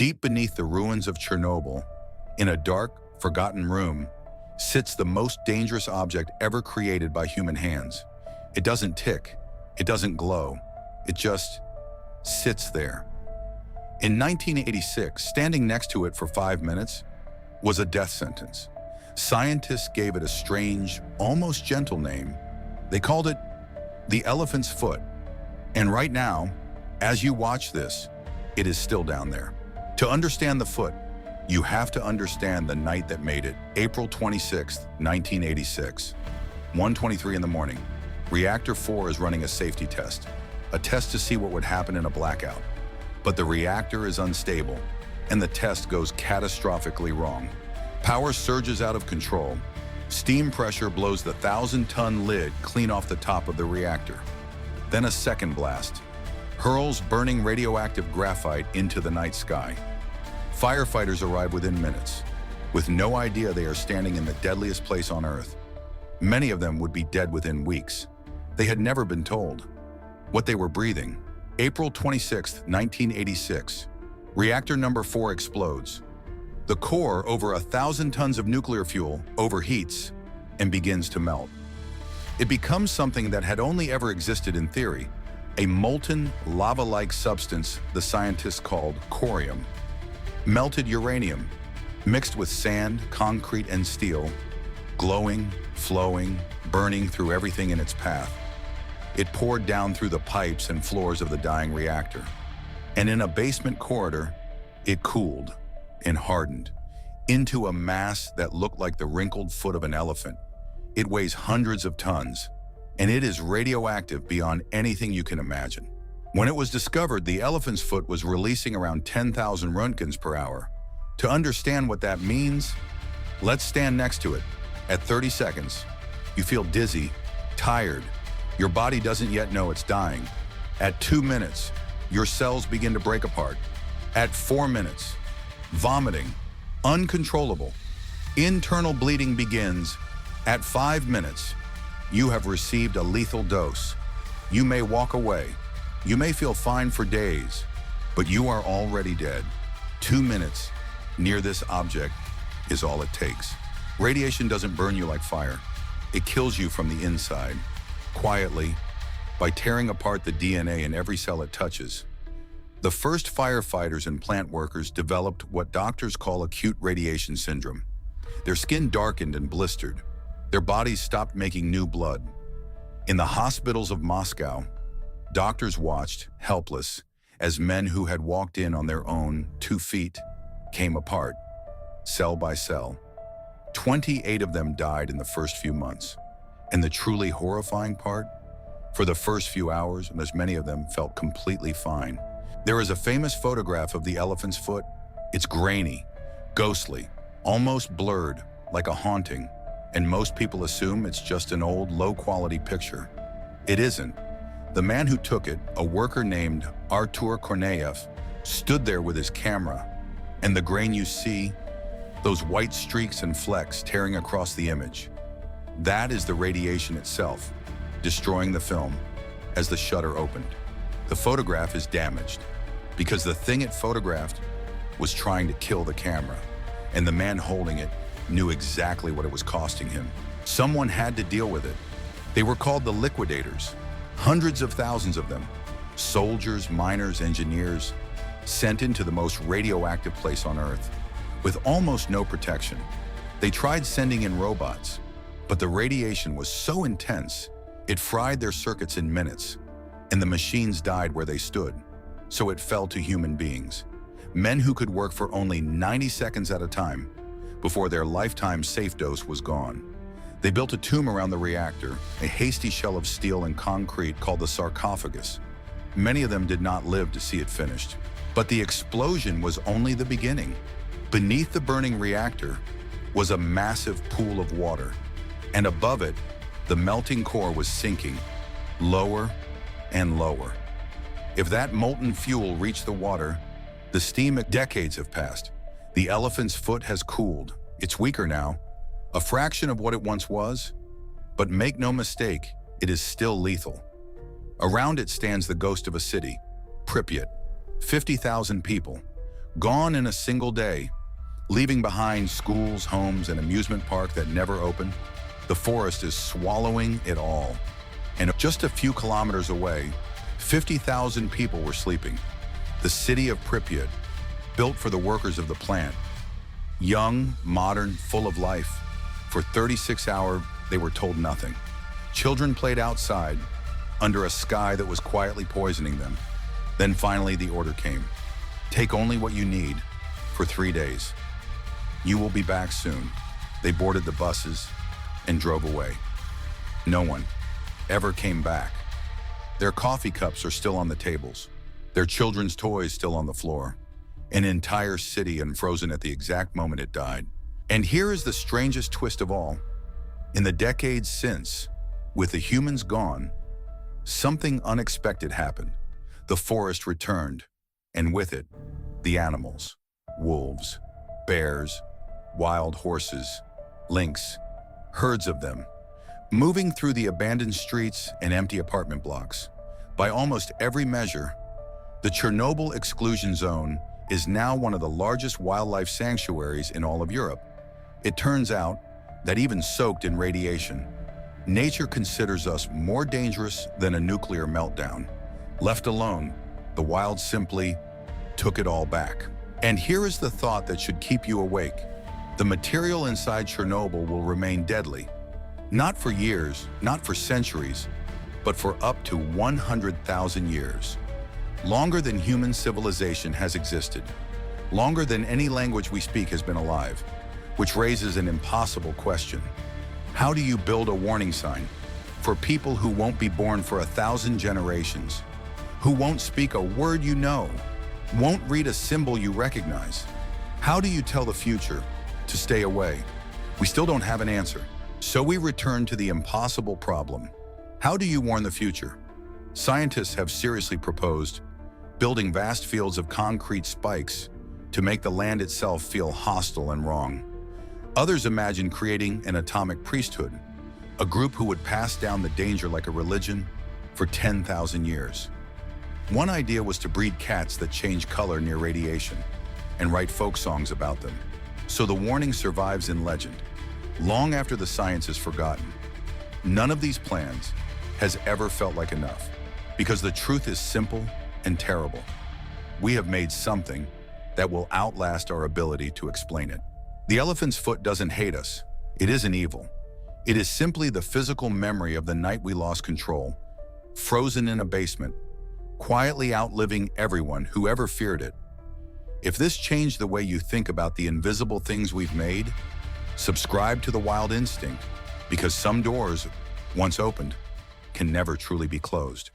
Deep beneath the ruins of Chernobyl, in a dark, forgotten room, sits the most dangerous object ever created by human hands. It doesn't tick, it doesn't glow, it just sits there. In 1986, standing next to it for 5 minutes was a death sentence. Scientists gave it a strange, almost gentle name. They called it the elephant's foot. And right now, as you watch this, it is still down there. To understand the foot, you have to understand the night that made it, April 26, 1986. 1:23 in the morning. Reactor 4 is running a safety test, a test to see what would happen in a blackout. But the reactor is unstable, and the test goes catastrophically wrong. Power surges out of control. Steam pressure blows the 1,000-ton lid clean off the top of the reactor. Then a second blast hurls burning radioactive graphite into the night sky. Firefighters arrive within minutes, with no idea they are standing in the deadliest place on Earth. Many of them would be dead within weeks. They had never been told what they were breathing. April 26, 1986. Reactor number 4 explodes. The core, over 1,000 tons of nuclear fuel, overheats and begins to melt. It becomes something that had only ever existed in theory, a molten, lava-like substance the scientists called corium. Melted uranium, mixed with sand, concrete, and steel, glowing, flowing, burning through everything in its path. It poured down through the pipes and floors of the dying reactor. And in a basement corridor, it cooled and hardened into a mass that looked like the wrinkled foot of an elephant. It weighs hundreds of tons, and it is radioactive beyond anything you can imagine. When it was discovered, the elephant's foot was releasing around 10,000 roentgens per hour. To understand what that means, let's stand next to it. At 30 seconds, you feel dizzy, tired. Your body doesn't yet know it's dying. At 2 minutes, your cells begin to break apart. At 4 minutes, vomiting, uncontrollable. Internal bleeding begins. At 5 minutes, you have received a lethal dose. You may walk away. You may feel fine for days, but you are already dead. 2 minutes near this object is all it takes. Radiation doesn't burn you like fire. It kills you from the inside, quietly, by tearing apart the DNA in every cell it touches. The first firefighters and plant workers developed what doctors call acute radiation syndrome. Their skin darkened and blistered. Their bodies stopped making new blood. In the hospitals of Moscow, doctors watched, helpless, as men who had walked in on their own 2 feet came apart, cell by cell. 28 of them died in the first few months. And the truly horrifying part? For the first few hours, as many of them felt completely fine. There is a famous photograph of the elephant's foot. It's grainy, ghostly, almost blurred, like a haunting, and most people assume it's just an old, low-quality picture. It isn't. The man who took it, a worker named Artur Korneyev, stood there with his camera, and the grain you see, those white streaks and flecks tearing across the image, that is the radiation itself, destroying the film as the shutter opened. The photograph is damaged because the thing it photographed was trying to kill the camera, and the man holding it knew exactly what it was costing him. Someone had to deal with it. They were called the liquidators. Hundreds of thousands of them, soldiers, miners, engineers, sent into the most radioactive place on Earth, with almost no protection. They tried sending in robots, but the radiation was so intense, it fried their circuits in minutes, and the machines died where they stood, so it fell to human beings. Men who could work for only 90 seconds at a time, before their lifetime safe dose was gone. They built a tomb around the reactor, a hasty shell of steel and concrete called the sarcophagus. Many of them did not live to see it finished. But the explosion was only the beginning. Beneath the burning reactor was a massive pool of water, and above it, the melting core was sinking, lower and lower. If that molten fuel reached the water, the steam decades have passed. The elephant's foot has cooled. It's weaker now, a fraction of what it once was, but make no mistake, it is still lethal. Around it stands the ghost of a city, Pripyat, 50,000 people, Gone in a single day, leaving behind schools, homes, and amusement park that never opened. The forest is swallowing it all. And just a few kilometers away, 50,000 people were sleeping. The city of Pripyat, built for the workers of the plant. Young, modern, full of life. For 36 hours, they were told nothing. Children played outside, under a sky that was quietly poisoning them. Then finally the order came. Take only what you need for 3 days. You will be back soon. They boarded the buses and drove away. No one ever came back. Their coffee cups are still on the tables. Their children's toys still on the floor. An entire city unfrozen at the exact moment it died. And here is the strangest twist of all. In the decades since, with the humans gone, something unexpected happened. The forest returned, and with it, the animals. Wolves, bears, wild horses, lynx, herds of them, moving through the abandoned streets and empty apartment blocks. By almost every measure, the Chernobyl exclusion zone is now one of the largest wildlife sanctuaries in all of Europe. It turns out that even soaked in radiation, nature considers us more dangerous than a nuclear meltdown. Left alone, the wild simply took it all back. And here is the thought that should keep you awake. The material inside Chernobyl will remain deadly, not for years, not for centuries, but for up to 100,000 years. Longer than human civilization has existed, longer than any language we speak has been alive, which raises an impossible question. How do you build a warning sign for people who won't be born for 1,000 generations, who won't speak a word you know, won't read a symbol you recognize? How do you tell the future to stay away? We still don't have an answer. So we return to the impossible problem. How do you warn the future? Scientists have seriously proposed building vast fields of concrete spikes to make the land itself feel hostile and wrong. Others imagine creating an atomic priesthood, a group who would pass down the danger like a religion for 10,000 years. One idea was to breed cats that change color near radiation and write folk songs about them, so the warning survives in legend, long after the science is forgotten. None of these plans has ever felt like enough, because the truth is simple and terrible. We have made something that will outlast our ability to explain it. The elephant's foot doesn't hate us. It isn't evil. It is simply the physical memory of the night we lost control, frozen in a basement, quietly outliving everyone who ever feared it. If this changed the way you think about the invisible things we've made, subscribe to the wild instinct, because some doors, once opened, can never truly be closed.